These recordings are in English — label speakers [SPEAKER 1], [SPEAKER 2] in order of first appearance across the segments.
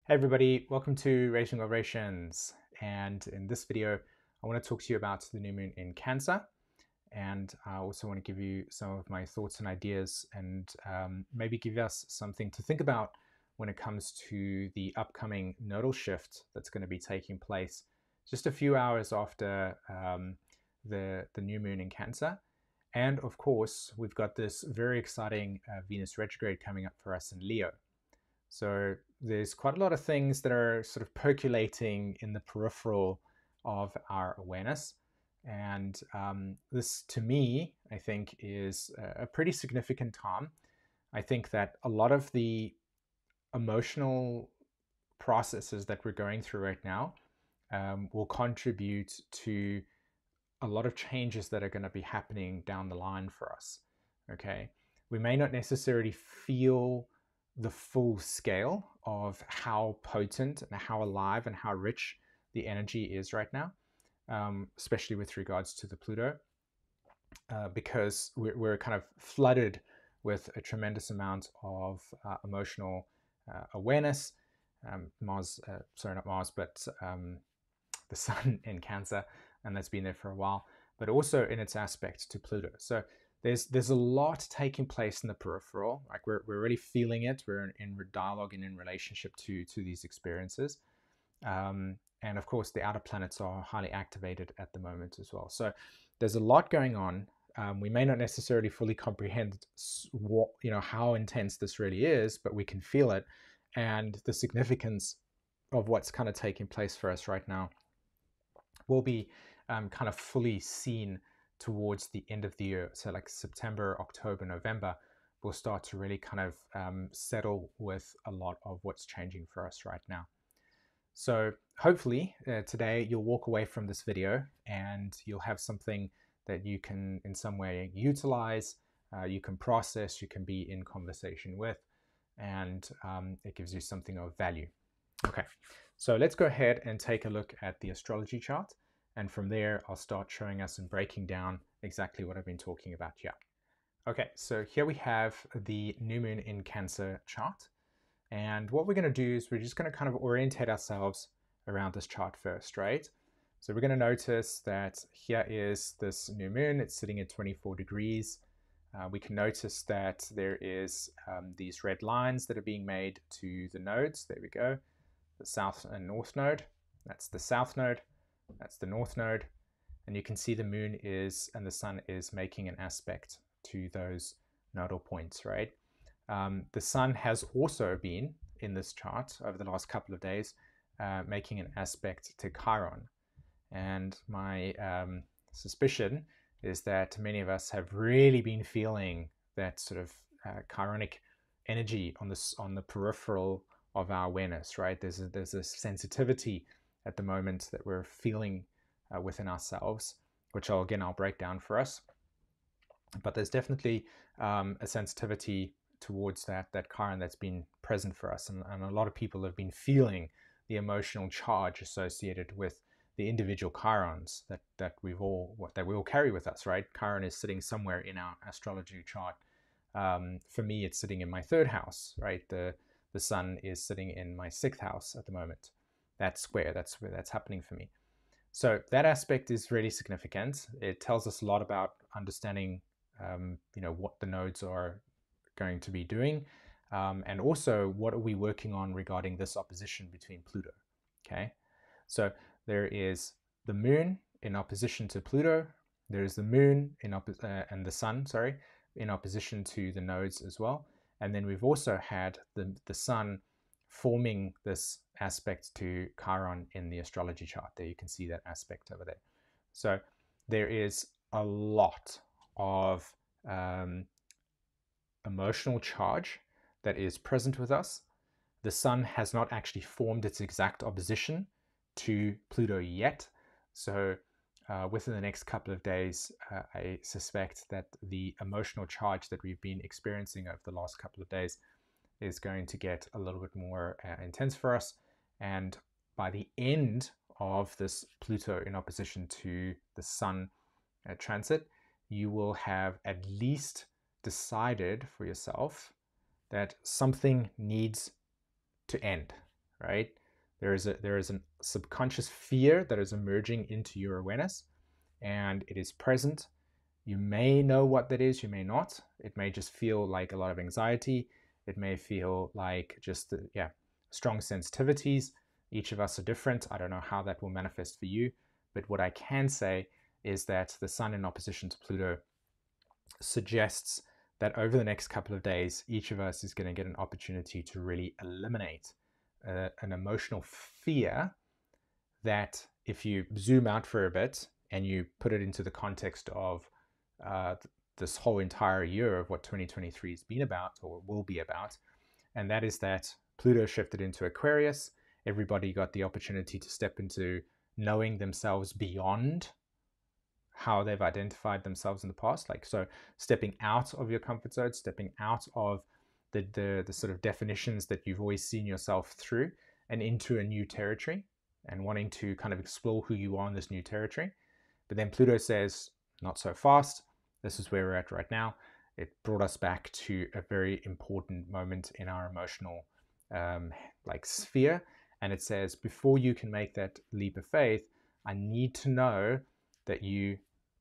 [SPEAKER 1] Hey everybody, welcome to Rating Vibrations. And in this video, I want to talk to you about the new moon in Cancer. And I also want to give you some of my thoughts and ideas and maybe give us something to think about when it comes to the upcoming nodal shift that's going to be taking place just a few hours after the new moon in Cancer. And of course, we've got this very exciting Venus retrograde coming up for us in Leo. So there's quite a lot of things that are sort of percolating in the peripheral of our awareness. And this, to me, I think is a pretty significant time. I think that a lot of the emotional processes that we're going through right now will contribute to a lot of changes that are going to be happening down the line for us. Okay, we may not necessarily feel the full scale of how potent and how alive and how rich the energy is right now, especially with regards to the Pluto, because we're kind of flooded with a tremendous amount of emotional awareness. Mars, sorry, not Mars, but the Sun in Cancer, and that's been there for a while, but also in its aspect to Pluto. So there's a lot taking place in the peripheral. Like we're really feeling it. We're in dialogue and in relationship to these experiences. And of course, the outer planets are highly activated at the moment as well. So there's a lot going on. We may not necessarily fully comprehend what, how intense this really is, but we can feel it, and the significance of what's kind of taking place for us right now will be kind of fully seen towards the end of the year. So like September, October, November, we'll start to really kind of settle with a lot of what's changing for us right now. So hopefully today you'll walk away from this video and you'll have something that you can in some way utilize, you can process, you can be in conversation with, and it gives you something of value. Okay, so let's go ahead and take a look at the astrology chart. And from there, I'll start showing us and breaking down exactly what I've been talking about here. Okay, so here we have the new moon in Cancer chart. And what we're going to do is we're just going to kind of orientate ourselves around this chart first, right? So we're going to notice that here is this new moon. It's sitting at 24 degrees. We can notice that there is these red lines that are being made to the nodes. There we go. The south and north node. That's the south node. That's the north node. And you can see the moon is, and the sun is making an aspect to those nodal points, right? The sun has also been in this chart over the last couple of days, making an aspect to Chiron. And my suspicion is that many of us have really been feeling that sort of Chironic energy on the peripheral of our awareness, right? There's a sensitivity at the moment that we're feeling within ourselves, which I'll break down for us. But there's definitely a sensitivity towards that Chiron that's been present for us, and a lot of people have been feeling the emotional charge associated with the individual Chirons that we all carry with us, right? Chiron is sitting somewhere in our astrology chart. For me, it's sitting in my third house, right? The sun is sitting in my sixth house at the moment. That's where that's happening for me. So that aspect is really significant. It tells us a lot about understanding, what the nodes are going to be doing, and also what are we working on regarding this opposition between Pluto. Okay, so there is the moon in opposition to Pluto. There is the moon and the sun, sorry, in opposition to the nodes as well. And then we've also had the sun forming this aspect to Chiron in the astrology chart. There you can see that aspect over there. So there is a lot of emotional charge that is present with us. The sun has not actually formed its exact opposition to Pluto yet. So within the next couple of days, I suspect that the emotional charge that we've been experiencing over the last couple of days is going to get a little bit more intense for us. And by the end of this Pluto in opposition to the Sun transit, you will have at least decided for yourself that something needs to end, right? There is a subconscious fear that is emerging into your awareness, and it is present. You may know what that is, you may not. It may just feel like a lot of anxiety. It may feel like just strong sensitivities. Each of us are different. I don't know how that will manifest for you, but what I can say is that the Sun in opposition to Pluto suggests that over the next couple of days, each of us is going to get an opportunity to really eliminate an emotional fear that, if you zoom out for a bit and you put it into the context of this whole entire year of what 2023 has been about or will be about, and that is that Pluto shifted into Aquarius. Everybody got the opportunity to step into knowing themselves beyond how they've identified themselves in the past. Like, so stepping out of your comfort zone, stepping out of the sort of definitions that you've always seen yourself through, and into a new territory, and wanting to kind of explore who you are in this new territory. But then Pluto says, not so fast. This is where we're at right now. It brought us back to a very important moment in our emotional sphere. And it says, before you can make that leap of faith, I need to know that you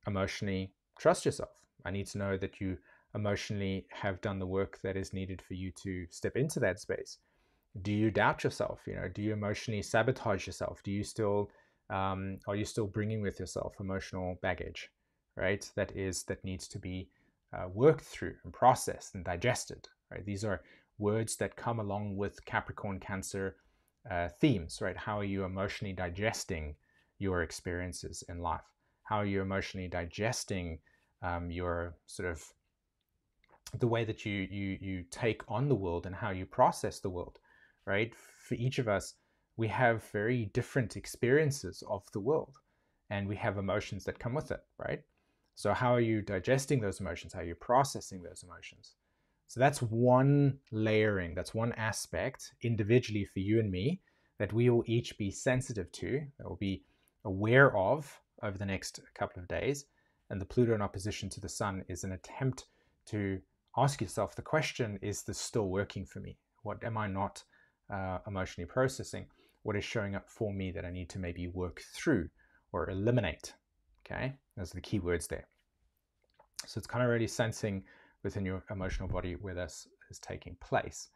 [SPEAKER 1] emotionally trust yourself. I need to know that you emotionally have done the work that is needed for you to step into that space. Do you doubt yourself? Do you emotionally sabotage yourself? Do you still are you still bringing with yourself emotional baggage, right? That needs to be worked through and processed and digested, right? These are words that come along with Capricorn, Cancer themes, right? How are you emotionally digesting your experiences in life? How are you emotionally digesting your sort of the way that you take on the world and how you process the world, right? For each of us, we have very different experiences of the world, and we have emotions that come with it, right? So how are you digesting those emotions? How are you processing those emotions? So that's one layering, that's one aspect individually for you and me that we will each be sensitive to, that will be aware of over the next couple of days. And the Pluto in opposition to the Sun is an attempt to ask yourself the question, is this still working for me? What am I not emotionally processing? What is showing up for me that I need to maybe work through or eliminate? Okay, those are the key words there. So it's kind of really sensing within your emotional body where this is taking place.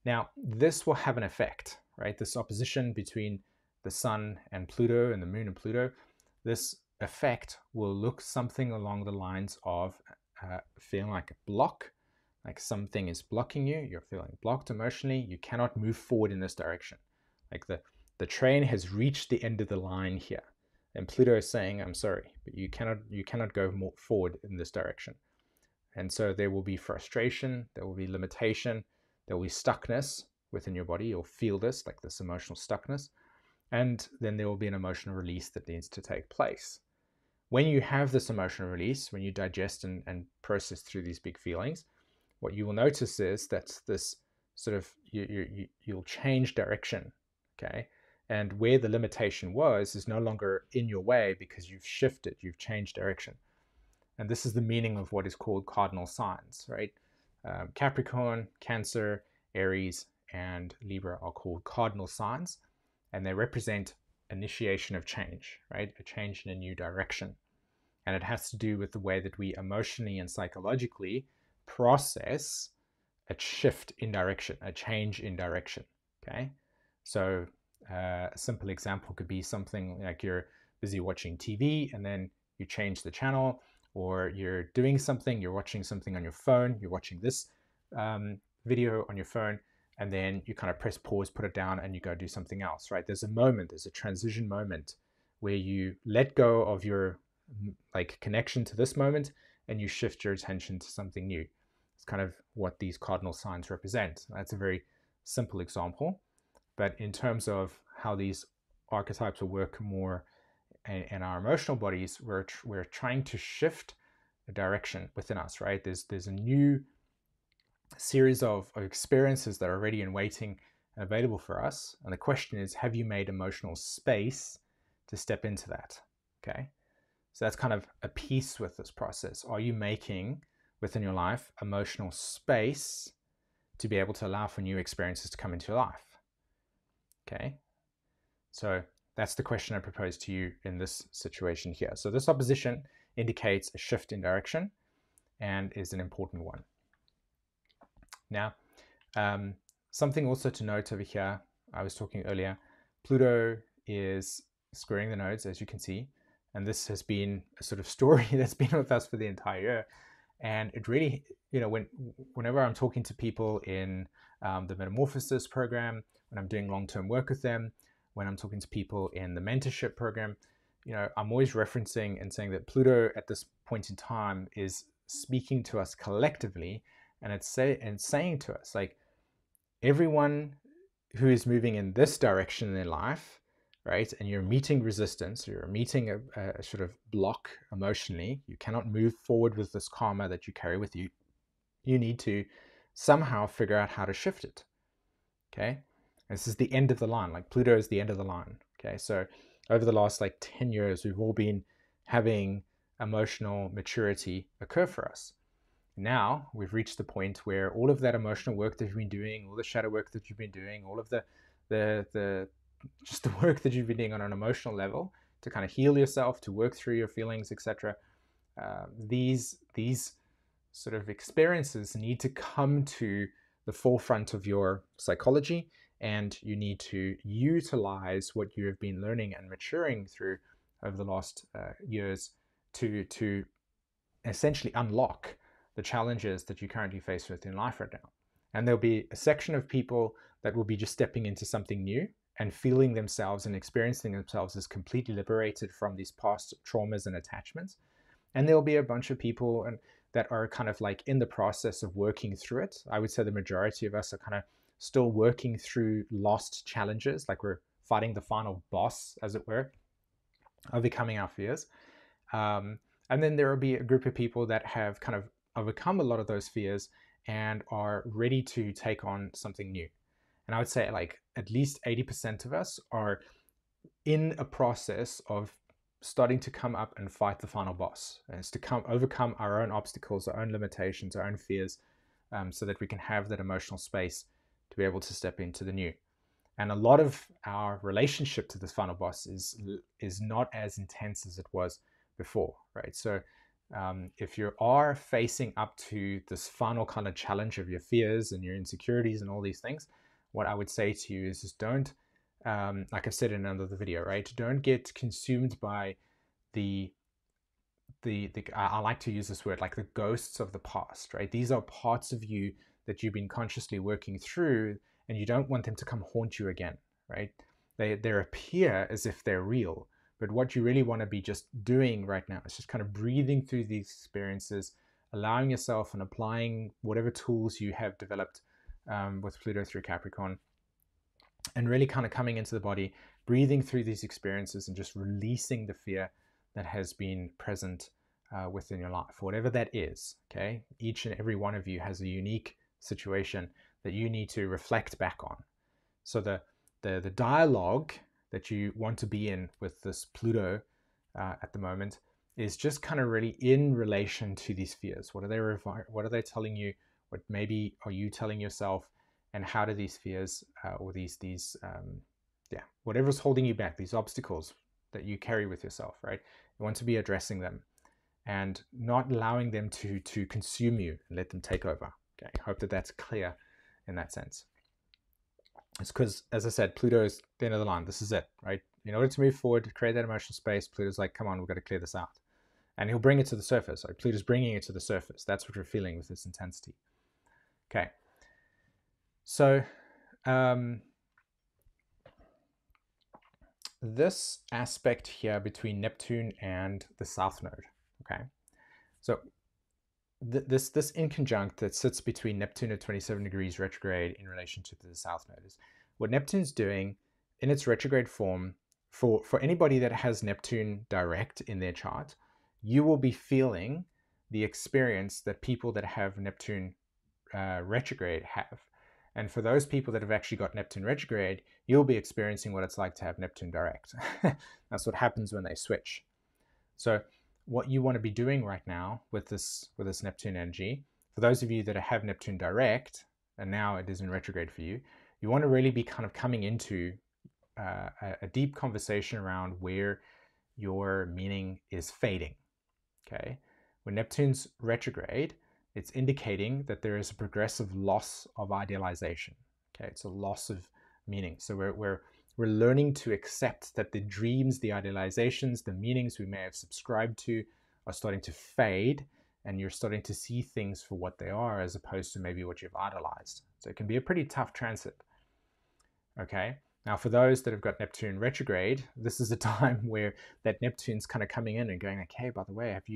[SPEAKER 1] Now, this will have an effect, right? This opposition between the Sun and Pluto and the Moon and Pluto, this effect will look something along the lines of feeling like a block, like something is blocking you. You're feeling blocked emotionally. You cannot move forward in this direction. Like the train has reached the end of the line here. And Pluto is saying, I'm sorry, but you cannot go more forward in this direction. And so there will be frustration, there will be limitation, there will be stuckness within your body. You'll feel this, like this emotional stuckness. And then there will be an emotional release that needs to take place. When you have this emotional release, when you digest and process through these big feelings, what you will notice is that this sort of, you'll change direction, okay? And where the limitation was is no longer in your way because you've shifted, you've changed direction. And this is the meaning of what is called cardinal signs, right? Capricorn, Cancer, Aries, and Libra are called cardinal signs, and they represent initiation of change, right? A change in a new direction. And it has to do with the way that we emotionally and psychologically process a shift in direction, a change in direction, okay? So a simple example could be something like you're busy watching TV and then you change the channel, or you're doing something, you're watching something on your phone, you're watching this video on your phone, and then you kind of press pause, put it down, and you go do something else, right? There's a moment, there's a transition moment where you let go of your connection to this moment and you shift your attention to something new. It's kind of what these cardinal signs represent. That's a very simple example, but in terms of how these archetypes will work more in our emotional bodies, we're trying to shift a direction within us, right? There's a new series of experiences that are ready and waiting and available for us. And the question is, have you made emotional space to step into that? Okay. So that's kind of a piece with this process. Are you making within your life emotional space to be able to allow for new experiences to come into your life? Okay, so that's the question I propose to you in this situation here. So this opposition indicates a shift in direction and is an important one. Now, something also to note over here, I was talking earlier, Pluto is squaring the nodes, as you can see, and this has been a sort of story that's been with us for the entire year. And it really, whenever I'm talking to people in the Metamorphosis Program, when I'm doing long-term work with them, when I'm talking to people in the mentorship program, I'm always referencing and saying that Pluto at this point in time is speaking to us collectively, and it's saying to us, like, everyone who is moving in this direction in their life, right, and you're meeting resistance, you're meeting a sort of block emotionally, you cannot move forward with this karma that you carry with you, you need to somehow figure out how to shift it. Okay, and this is the end of the line. Like, Pluto is the end of the line. Okay, so over the last like 10 years, we've all been having emotional maturity occur for us. Now we've reached the point where all of that emotional work that you've been doing, all the shadow work that you've been doing, all of the just the work that you've been doing on an emotional level to kind of heal yourself, to work through your feelings, etc. These sort of experiences need to come to the forefront of your psychology, and you need to utilize what you have been learning and maturing through over the last years to essentially unlock the challenges that you currently face with in life right now. And there'll be a section of people that will be just stepping into something new and feeling themselves and experiencing themselves as completely liberated from these past traumas and attachments. And there'll be a bunch of people that are kind of like in the process of working through it. I would say the majority of us are kind of still working through lost challenges, like we're fighting the final boss, as it were, overcoming our fears. And then there will be a group of people that have kind of overcome a lot of those fears and are ready to take on something new. And I would say like at least 80% of us are in a process of starting to come up and fight the final boss. And it's to overcome our own obstacles, our own limitations, our own fears, so that we can have that emotional space to be able to step into the new. And a lot of our relationship to this final boss is not as intense as it was before, right? So if you are facing up to this final kind of challenge of your fears and your insecurities and all these things, what I would say to you is just don't, like I said in another video, right? Don't get consumed by the I like to use this word, like the ghosts of the past, right? These are parts of you that you've been consciously working through, and you don't want them to come haunt you again, right? They appear as if they're real, but what you really want to be just doing right now is just kind of breathing through these experiences, allowing yourself and applying whatever tools you have developed with Pluto through Capricorn, and really kind of coming into the body, breathing through these experiences and just releasing the fear that has been present within your life, whatever that is. Okay, each and every one of you has a unique situation that you need to reflect back on. So the dialogue that you want to be in with this Pluto at the moment is just kind of really in relation to these fears. What are they telling you? What maybe are you telling yourself? And how do these fears or these whatever's holding you back, these obstacles that you carry with yourself, right? You want to be addressing them and not allowing them to consume you and let them take over. Okay, I hope that that's clear in that sense. It's because, as I said, Pluto is the end of the line. This is it, right? In order to move forward, to create that emotional space, Pluto's like, come on, we've got to clear this out. And he'll bring it to the surface. Like, Pluto's bringing it to the surface. That's what we're feeling with this intensity. Okay. So, this aspect here between Neptune and the South Node, okay? So, this inconjunct that sits between Neptune at 27 degrees retrograde in relation to the South Node is what Neptune's doing in its retrograde form. For anybody that has Neptune direct in their chart, you will be feeling the experience that people that have Neptune retrograde have. And for those people that have actually got Neptune retrograde, you'll be experiencing what it's like to have Neptune direct. That's what happens when they switch. So what you want to be doing right now with this Neptune energy, for those of you that have Neptune direct, and now it is in retrograde for you, you want to really be kind of coming into a deep conversation around where your meaning is fading. Okay, when Neptune's retrograde, it's indicating that there is a progressive loss of idealization. Okay, it's a loss of meaning. So we're learning to accept that the dreams, the idealizations, the meanings we may have subscribed to are starting to fade, and you're starting to see things for what they are as opposed to maybe what you've idolized. So it can be a pretty tough transit. Okay, now for those that have got Neptune retrograde, this is a time where that Neptune's kind of coming in and going, okay, by the way, do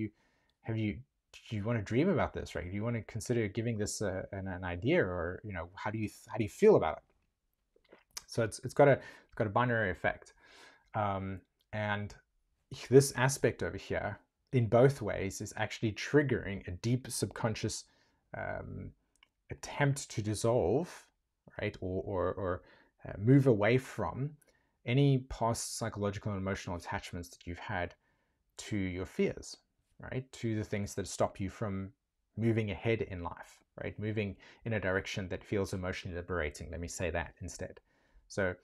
[SPEAKER 1] you want to dream about this, right? Do you want to consider giving this an idea, or how do you feel about it? So it's got a binary effect, and this aspect over here in both ways is actually triggering a deep subconscious attempt to dissolve, right, or move away from any past psychological and emotional attachments that you've had to your fears, right, to the things that stop you from moving ahead in life, right, moving in a direction that feels emotionally liberating. Let me say that instead. So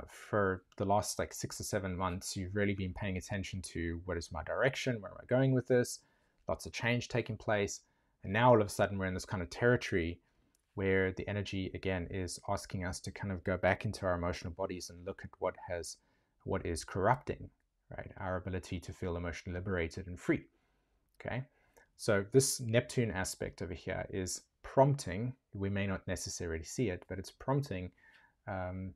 [SPEAKER 1] for the last like 6 or 7 months, you've really been paying attention to what is my direction, where am I going with this, lots of change taking place, and now all of a sudden we're in this kind of territory where the energy again is asking us to kind of go back into our emotional bodies and look at what is corrupting, right, our ability to feel emotionally liberated and free. Okay, so this Neptune aspect over here is prompting, we may not necessarily see it, but it's prompting an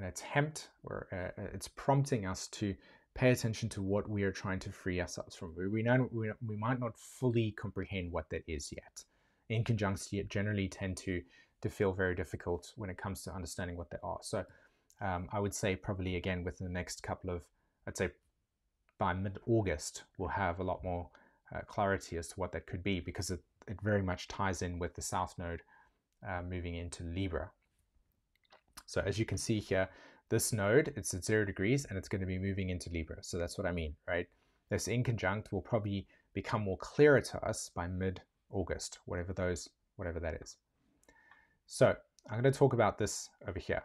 [SPEAKER 1] attempt, or it's prompting us to pay attention to what we are trying to free ourselves from. We might not fully comprehend what that is yet. Inconjuncts generally tend to feel very difficult when it comes to understanding what they are. So I would say probably again within the next couple of, I'd say by mid-August, we'll have a lot more clarity as to what that could be, because it very much ties in with the South Node moving into Libra. So as you can see here, this node, it's at 0 degrees and it's going to be moving into Libra. So that's what I mean, right? This inconjunct will probably become more clearer to us by mid-August, whatever that is. So I'm going to talk about this over here.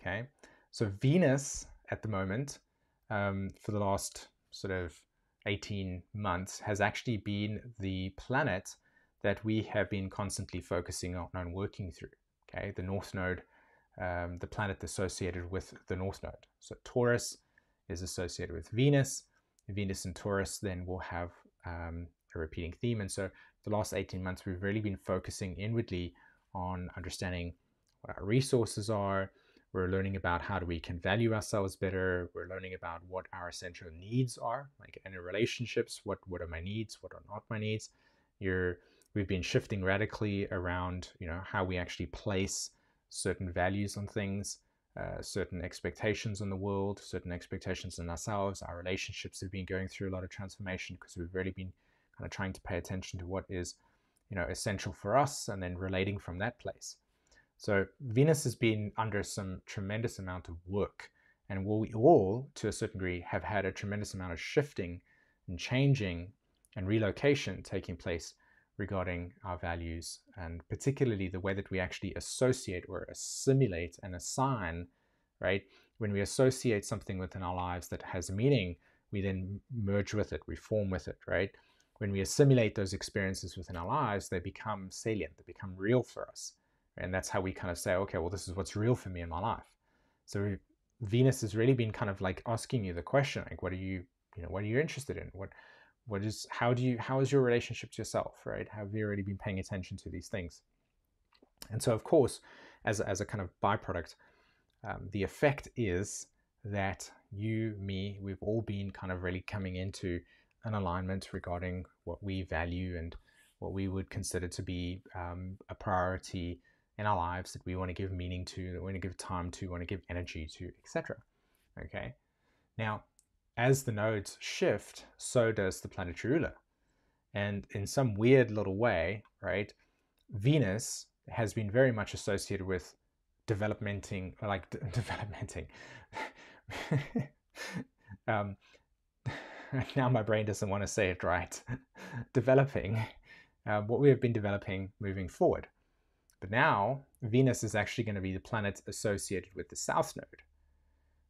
[SPEAKER 1] Okay, so Venus at the moment, for the last sort of 18 months, has actually been the planet that we have been constantly focusing on and working through. Okay, the North Node, the planet associated with the North Node. So Taurus is associated with Venus. Venus and Taurus then will have a repeating theme. And so the last 18 months, we've really been focusing inwardly on understanding what our resources are. We're learning about how we can value ourselves better. We're learning about what our essential needs are, like in relationships, what are my needs, what are not my needs. We've been shifting radically around, how we actually place certain values on things, certain expectations on the world, certain expectations in ourselves. Our relationships have been going through a lot of transformation because we've really been kind of trying to pay attention to what is, essential for us, and then relating from that place. So Venus has been under some tremendous amount of work, and we all, to a certain degree, have had a tremendous amount of shifting and changing and relocation taking place regarding our values, and particularly the way that we actually associate or assimilate and assign, right? When we associate something within our lives that has meaning, we then merge with it, we form with it, right? When we assimilate those experiences within our lives, they become salient, they become real for us. And that's how we kind of say, okay, well, this is what's real for me in my life. So Venus has really been kind of like asking you the question, like, what are you interested in? How is your relationship to yourself, right? Have you already been paying attention to these things? And so, of course, as a kind of byproduct, the effect is that you, me, we've all been kind of really coming into an alignment regarding what we value and what we would consider to be a priority in our lives, that we want to give meaning to, that we want to give time to, want to give energy to, etc. Okay. Now, as the nodes shift, so does the planetary ruler. And in some weird little way, right, Venus has been very much associated with developmenting. Now my brain doesn't want to say it right. Developing what we have been developing moving forward. But now Venus is actually going to be the planet associated with the south node.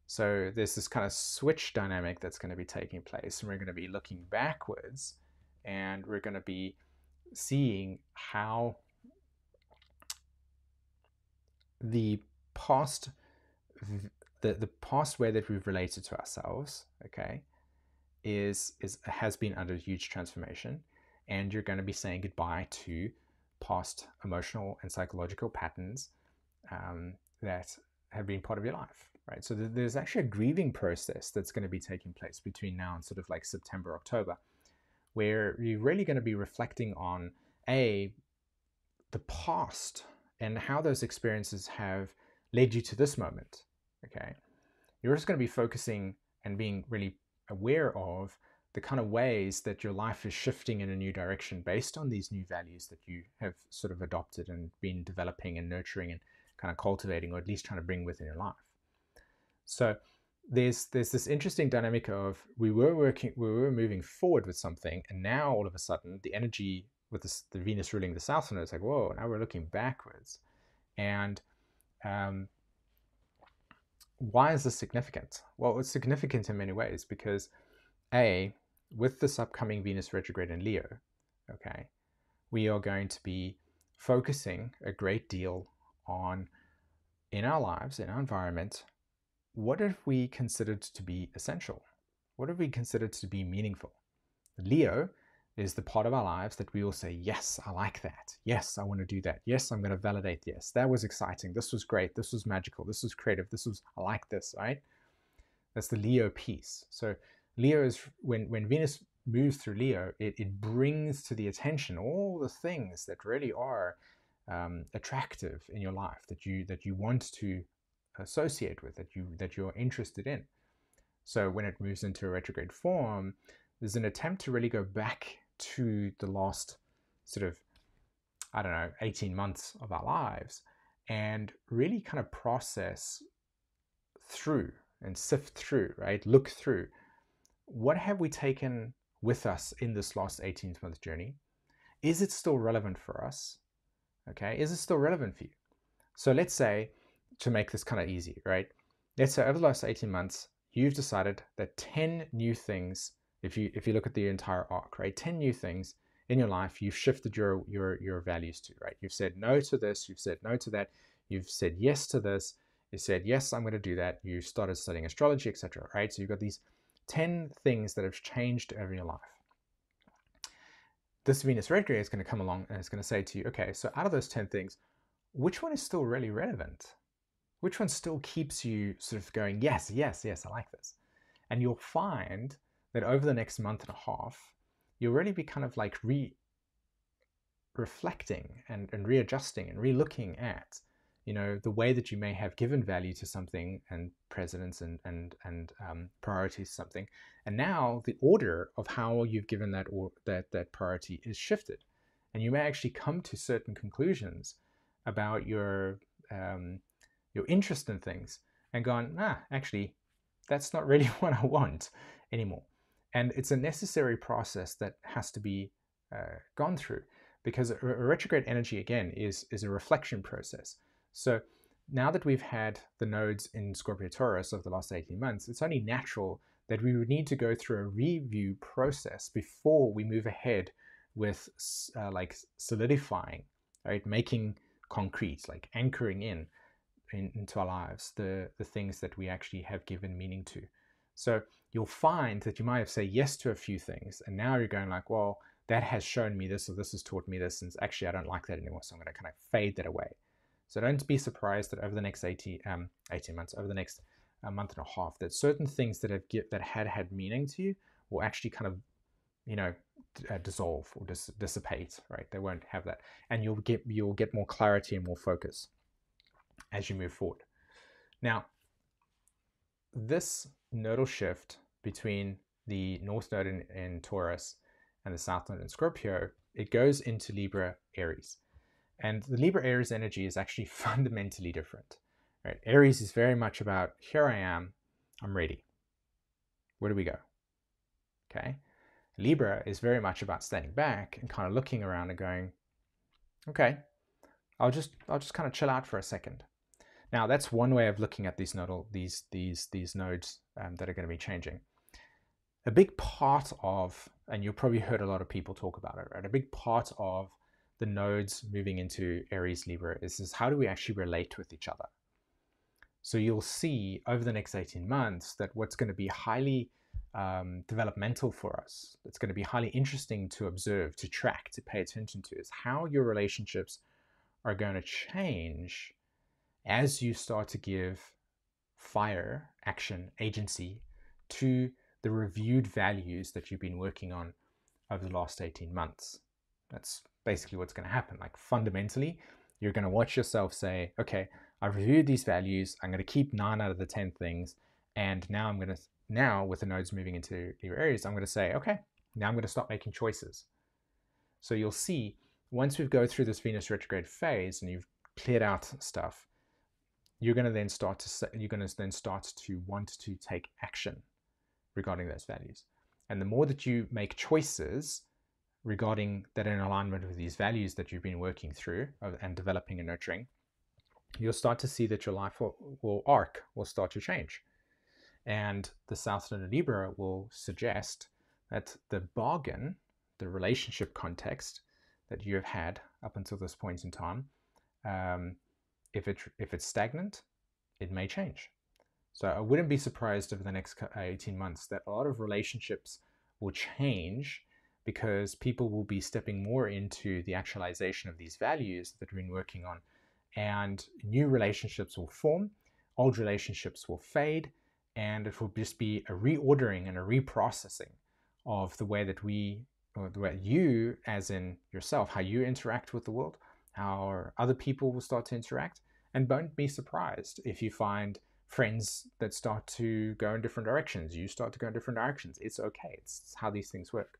[SPEAKER 1] So there's this kind of switch dynamic that's going to be taking place, and we're going to be looking backwards, and we're going to be seeing how the past the past way that we've related to ourselves, okay, has been under huge transformation, and you're going to be saying goodbye to past emotional and psychological patterns that have been part of your life, right? So there's actually a grieving process that's going to be taking place between now and sort of like September, October, where you're really going to be reflecting on the past and how those experiences have led you to this moment, okay? You're just going to be focusing and being really aware of the kind of ways that your life is shifting in a new direction based on these new values that you have sort of adopted and been developing and nurturing and kind of cultivating, or at least trying to bring within your life. So there's this interesting dynamic of we were moving forward with something, and now all of a sudden the energy with the Venus ruling the south node is like, whoa, now we're looking backwards. And why is this significant? Well, it's significant in many ways because with this upcoming Venus retrograde in Leo, okay, we are going to be focusing a great deal on, in our lives, in our environment, what have we considered to be essential? What have we considered to be meaningful? Leo is the part of our lives that we will say, yes, I like that. Yes, I want to do that. Yes, I'm going to validate this. That was exciting. This was great. This was magical. This was creative. I like this, right? That's the Leo piece. So Leo is, when Venus moves through Leo, it brings to the attention all the things that really are attractive in your life, that you want to associate with, that you're interested in. So when it moves into a retrograde form, there's an attempt to really go back to the last sort of, 18 months of our lives and really kind of process through and sift through, right? Look through. What have we taken with us in this last 18-month journey? Is it still relevant for us? Okay, is it still relevant for you? So let's say, to make this kind of easy, right? Let's say over the last 18 months, you've decided that 10 new things, if you look at the entire arc, right? 10 new things in your life, you've shifted your values to, right? You've said no to this, you've said no to that, you've said yes to this, you said, yes, I'm going to do that. You started studying astrology, etc., right? So you've got these 10 things that have changed over your life. This Venus retrograde is going to come along and it's going to say to you, okay, so out of those 10 things, which one is still really relevant? Which one still keeps you sort of going, yes, yes, yes, I like this? And you'll find that over the next month and a half, you'll really be kind of like reflecting and readjusting and re-looking at, the way that you may have given value to something and precedence and priorities to something, and now the order of how you've given that priority is shifted, and you may actually come to certain conclusions about your interest in things and gone, actually, that's not really what I want anymore. And it's a necessary process that has to be gone through, because a retrograde energy, again, is a reflection process. So now that we've had the nodes in Scorpio Taurus over the last 18 months, it's only natural that we would need to go through a review process before we move ahead with like solidifying, right? Making concrete, like anchoring into our lives the things that we actually have given meaning to. So you'll find that you might have said yes to a few things, and now you're going like, well, that has shown me this, or this has taught me this, and actually I don't like that anymore, so I'm going to kind of fade that away. So don't be surprised that over the next 18 months, over the next month and a half, that certain things that had meaning to you will actually kind of dissolve or dissipate, right? They won't have that, and you'll get more clarity and more focus as you move forward. Now, this nodal shift between the North Node in Taurus and the South Node in Scorpio, it goes into Libra Aries. And the Libra Aries energy is actually fundamentally different, right? Aries is very much about, here I am, I'm ready. Where do we go? Okay. Libra is very much about standing back and kind of looking around and going, okay, I'll just kind of chill out for a second. Now that's one way of looking at these nodes that are going to be changing. A big part of, and you've probably heard a lot of people talk about it, right? A big part of the nodes moving into Aries Libra is how do we actually relate with each other? So you'll see over the next 18 months that what's going to be highly developmental for us, it's going to be highly interesting to observe, to track, to pay attention to, is how your relationships are going to change as you start to give fire, action, agency to the reviewed values that you've been working on over the last 18 months. That's basically what's going to happen. Like fundamentally, you're going to watch yourself say, okay, I've reviewed these values. I'm going to keep 9 out of the 10 things. And now with the nodes moving into Libra Aries, I'm going to say, okay, now I'm going to start making choices. So you'll see once we go through this Venus retrograde phase and you've cleared out stuff, you're going to then start to want to take action regarding those values. And the more that you make choices regarding that in alignment with these values that you've been working through and developing and nurturing, you'll start to see that your life will start to change. And the South Node of Libra will suggest that the bargain, the relationship context that you have had up until this point in time, if it's stagnant, it may change. So I wouldn't be surprised over the next 18 months that a lot of relationships will change because people will be stepping more into the actualization of these values that we've been working on, and new relationships will form, old relationships will fade, and it will just be a reordering and a reprocessing of the way that the way you, as in yourself, how you interact with the world, how other people will start to interact. And don't be surprised if you find friends that start to go in different directions. You start to go in different directions. It's okay. It's how these things work.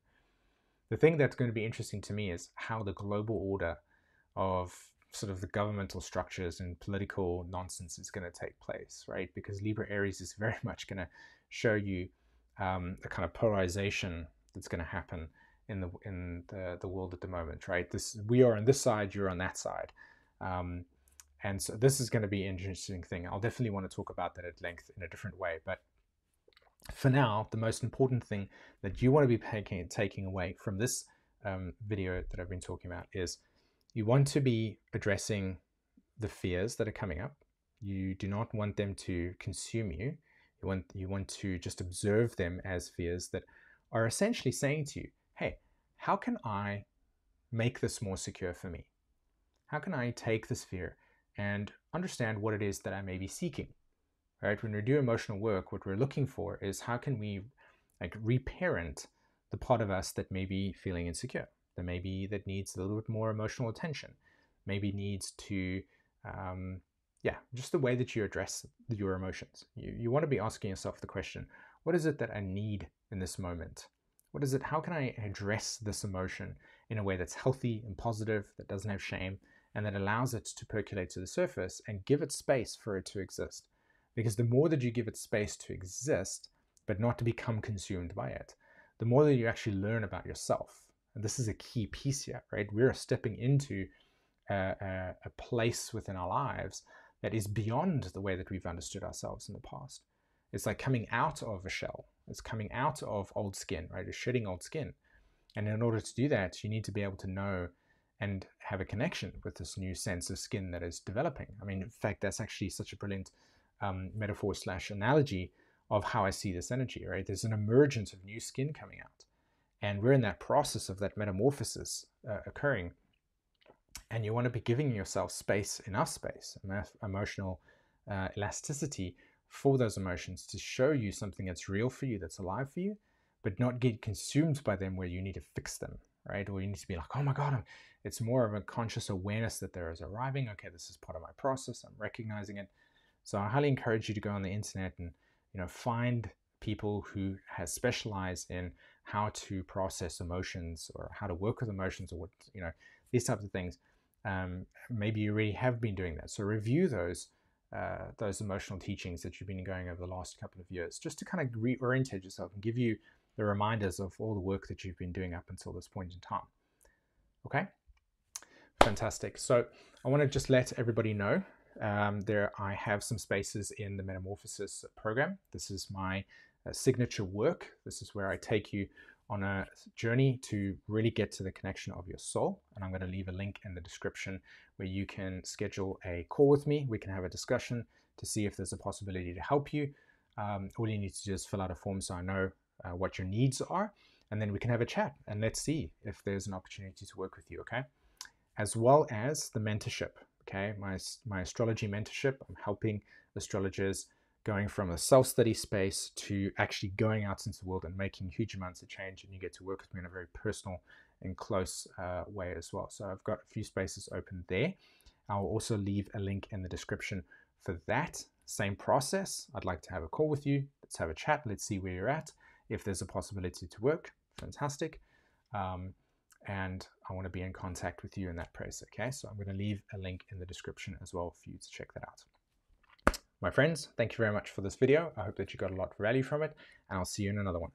[SPEAKER 1] The thing that's going to be interesting to me is how the global order of sort of the governmental structures and political nonsense is going to take place, right? Because Libra Aries is very much going to show you the kind of polarization that's going to happen in the world at the moment, right? We are on this side, you're on that side. And so this is going to be an interesting thing. I'll definitely want to talk about that at length in a different way. But for now, the most important thing that you want to be taking away from this video that I've been talking about is you want to be addressing the fears that are coming up. You do not want them to consume you. You want to just observe them as fears that are essentially saying to you, hey, how can I make this more secure for me? How can I take this fear and understand what it is that I may be seeking? Right? When we do emotional work, what we're looking for is how can we reparent the part of us that may be feeling insecure, that needs a little bit more emotional attention, maybe needs to, just the way that you address your emotions. You want to be asking yourself the question, what is it that I need in this moment? What is it? How can I address this emotion in a way that's healthy and positive, that doesn't have shame, and that allows it to percolate to the surface and give it space for it to exist? Because the more that you give it space to exist, but not to become consumed by it, the more that you actually learn about yourself. And this is a key piece here, right? We're stepping into a place within our lives that is beyond the way that we've understood ourselves in the past. It's like coming out of a shell. It's coming out of old skin, right? It's shedding old skin. And in order to do that, you need to be able to know and have a connection with this new sense of skin that is developing. I mean, in fact, that's actually such a brilliant metaphor/analogy of how I see this energy, right? There's an emergence of new skin coming out. And we're in that process of that metamorphosis occurring. And you want to be giving yourself space, enough space, emotional elasticity for those emotions to show you something that's real for you, that's alive for you, but not get consumed by them where you need to fix them, right? Or you need to be like, oh my God, it's more of a conscious awareness that there is arriving. Okay, this is part of my process. I'm recognizing it. So I highly encourage you to go on the internet and find people who has specialized in how to process emotions or how to work with emotions, or what these types of things. Maybe you already have been doing that. So review those emotional teachings that you've been going over the last couple of years, just to kind of reorientate yourself and give you the reminders of all the work that you've been doing up until this point in time. Okay. Fantastic. So I want to just let everybody know I have some spaces in the Metamorphosis program. This is my signature work. This is where I take you on a journey to really get to the connection of your soul. And I'm going to leave a link in the description where you can schedule a call with me. We can have a discussion to see if there's a possibility to help you. All you need to do is fill out a form so I know what your needs are, and then we can have a chat and let's see if there's an opportunity to work with you, okay? As well as the mentorship, okay? My astrology mentorship, I'm helping astrologers going from a self-study space to actually going out into the world and making huge amounts of change, and you get to work with me in a very personal and close way as well. So I've got a few spaces open there. I'll also leave a link in the description for that. Same process. I'd like to have a call with you. Let's have a chat. Let's see where you're at. If there's a possibility to work, fantastic. And I want to be in contact with you in that process, okay? So I'm going to leave a link in the description as well for you to check that out. My friends, thank you very much for this video. I hope that you got a lot of value from it, and I'll see you in another one.